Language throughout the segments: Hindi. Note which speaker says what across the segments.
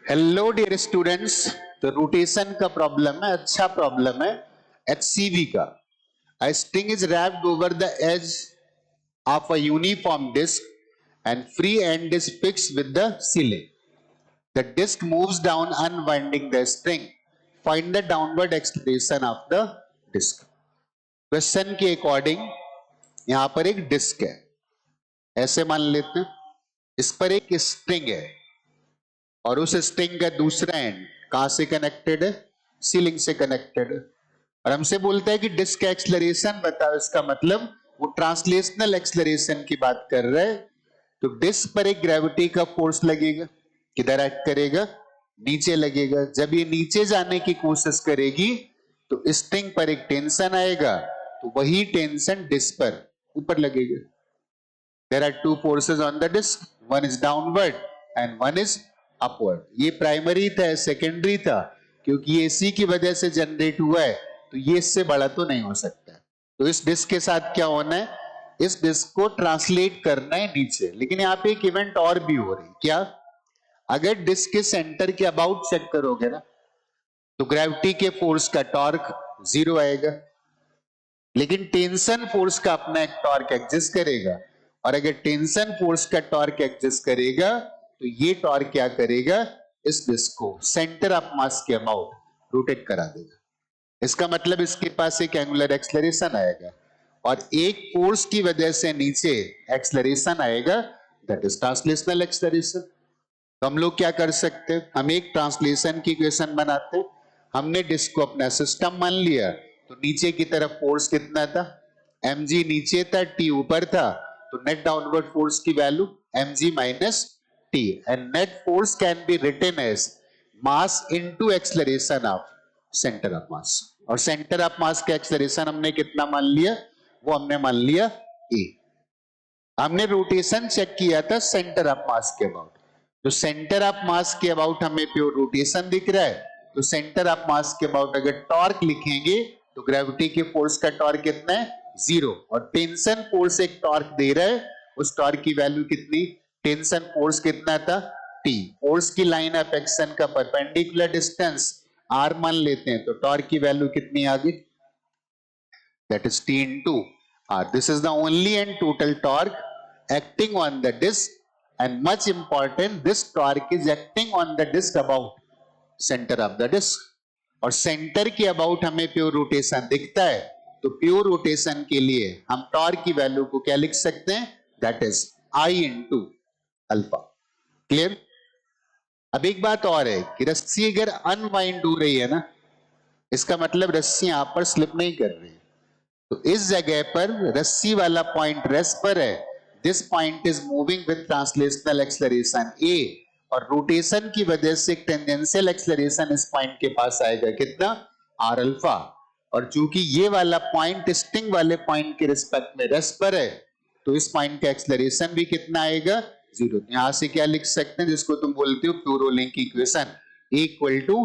Speaker 1: Hello dear students. तो रोटेशन का प्रॉब्लम है, अच्छा प्रॉब्लम है एचसीवी का। A string is wrapped over the edge of a uniform disk and free end is fixed with the ceiling. The disk moves down unwinding the string. Find the downward acceleration of the disk. Question के अकॉर्डिंग यहां पर एक डिस्क है, ऐसे मान लेते हैं। इस पर एक स्ट्रिंग है और उस स्ट्रिंग का दूसरा एंड कहां से कनेक्टेड है? सीलिंग से कनेक्टेड है। और हमसे बोलता है कि डिस्क एक्सलरेशन बताओ। इसका मतलब वो ट्रांसलेशनल एक्सलरेशन की बात कर रहा है। तो डिस्क पर एक ग्रेविटी का फोर्स लगेगा, किधर एक्ट करेगा? नीचे लगेगा। जब ये नीचे जाने की कोशिश करेगी तो स्ट्रिंग पर एक टेंशन आएगा, तो वही टेंशन डिस्क पर ऊपर लगेगा। There are two forces on the disk, one is downward and one is upward. ये प्राइमरी था, सेकेंडरी था, क्योंकि ये इसी की वजह से जनरेट हुआ है, तो ये इससे बड़ा तो नहीं हो सकता। तो इस डिस्क के साथ क्या होना है? इस डिस्क को ट्रांसलेट करना है नीचे। लेकिन यहाँ पे एक इवेंट और भी हो रही है। क्या? अगर डिस्क के सेंटर के अबाउट चेक करोगे ना, तो ग्रेविटी के फोर्स का टॉर्क 0 आएगा, लेकिन टेंशन फोर्स का अपना एक टॉर्क एग्जिस्ट करेगा। और अगर टेंशन फोर्स का टॉर्क एग्जिस्ट करेगा तो ये टॉर्क क्या करेगा? इस डिस्क को सेंटर ऑफ मास के अबाउट रोटेट करा देगा। इसका मतलब इसके पास एक एंगुलर एक्सलरेशन आएगा और एक फोर्स की वजह से नीचे एक्सलरेशन आएगा, दैट इज ट्रांसलेशनल एक्सलरेशन। तो हम लोग क्या कर सकते हैं? हम एक ट्रांसलेशन की इक्वेशन बनाते हैं। हमने डिस्क को अपना सिस्टम मान लिया, तो नीचे की तरफ फोर्स कितना था? mg नीचे था, t ऊपर था, तो नेट डाउनवर्ड फोर्स की value mg minus t and net force can be written as mass into acceleration of centre of mass. और सेंटर ऑफ मास का एक्सलरेशन हमने कितना मान लिया? वो हमने मान लिया a। हमने रोटेशन चेक किया था सेंटर ऑफ मास के अबाउट। तो सेंटर ऑफ मास के अबाउट हमें प्योर रोटेशन दिख रहा है, तो सेंटर ऑफ मास के अबाउट अगर टॉर्क लिखेंगे तो ग्रेविटी के फोर्स का टॉर्क कितना है? 0। और टेंशन फोर्स एक टॉर्क दे रहा है, उस टॉर्क की वैल्यू कितनी? टेंशन फोर्स कितना था? T। फोर्स की लाइन ऑफ एक्शन का परपेंडिकुलर डिस्टेंस r मान लेते हैं, तो टॉर्क की वैल्यू कितनी आ गई? That is T into R. This is the only and total torque acting on the disc, and much important, this torque is acting on the disc about center of the disc. और सेंटर के अबाउट हमें प्योर रोटेशन दिखता है, तो प्योर रोटेशन के लिए हम टॉर्क की वैल्यू को क्या लिख सकते हैं? That is I into alpha. Clear? अब एक बात और है कि रस्सी अगर अनवाइंड हो रही है ना, इसका मतलब रस्सी यहां पर स्लिप नहीं कर रही है। तो इस जगह पर रस्सी वाला पॉइंट रेस्ट पर है। This point is moving with translational acceleration a, और रोटेशन की वजह से टेंजेंशियल एक्सलरेशन इस पॉइंट के पास आएगा, कितना? r alpha. और चूंकि ये वाला पॉइंट स्ट्रिंग वाले पॉइंट के रिस्पेक्ट में रेस्ट पर है, तो इस पॉइंट का एक्सलरेशन भी कितना आएगा? 0। यहां से क्या लिख सकते हैं, जिसको तुम बोलते हो प्यूरोलिंक equation, A equal to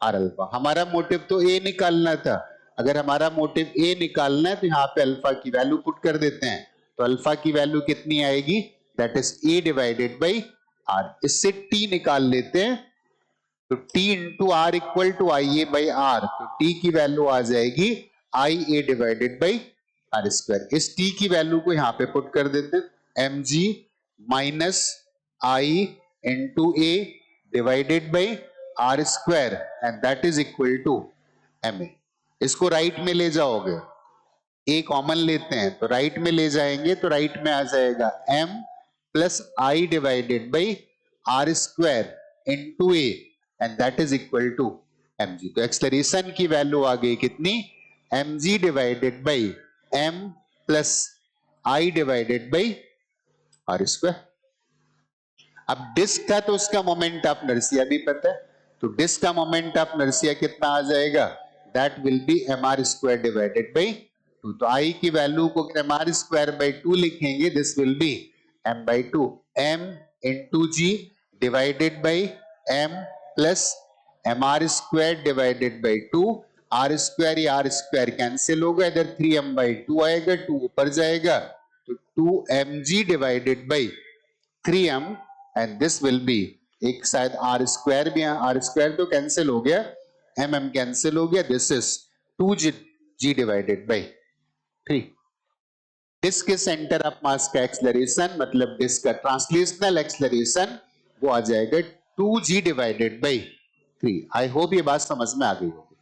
Speaker 1: r alpha. हमारा मोटिव तो a निकालना था। अगर हमारा मोटिव ए निकालना है तो यहाँ पे अल्फा की वैल्यू पुट कर देते हैं, तो अल्फा की वैल्यू कितनी आएगी? That is A divided by R. इससे टी निकाल लेते हैं, तो T into R equal to I A by R. तो टी की वैल्यू आ जाएगी I A divided by R square. इस टी की वैल्यू को यहाँ पे पुट कर देते हैं, M G minus I into A divided by R square, and that is equal to M A. इसको राइट में ले जाओगे, ए कॉमन लेते हैं, तो राइट में ले जाएंगे तो राइट में आ जाएगा m plus I divided by R square into A, and that is equal to M G. तो एक्सलरेशन की वैल्यू आ गई कितनी? M G divided by M plus I divided by R square. अब डिस्क था तो उसका मोमेंट ऑफ इनर्शिया भी पता है, तो डिस्क का मोमेंट ऑफ इनर्शिया कितना आ जाएगा? That will be M R square divided by 2। तो आई की वैल्यू को एम आर स्क्वायर बाई 2 लिखेंगे, this will be M by 2 M into G divided by M plus M R square divided by 2। R square या आर स्क्वायर कैंसिल होगा, इधर 3m बाई 2 आएगा, 2 ऊपर जाएगा, तो 2mg divided by 3m, and this will be एक शायद आर स्क्वायर भी है, आर स्क्वायर तो कैंसिल हो गया, एम एम कैंसिल हो गया, this is 2g divided by 3। Disc के सेंटर ऑफ मास का एक्सलरेशन मतलब डिस्क का ट्रांसलेशनल एक्सलरेशन वो आ जाएगा 2g divided by 3। I hope ये बात समझ में आ गई होगी।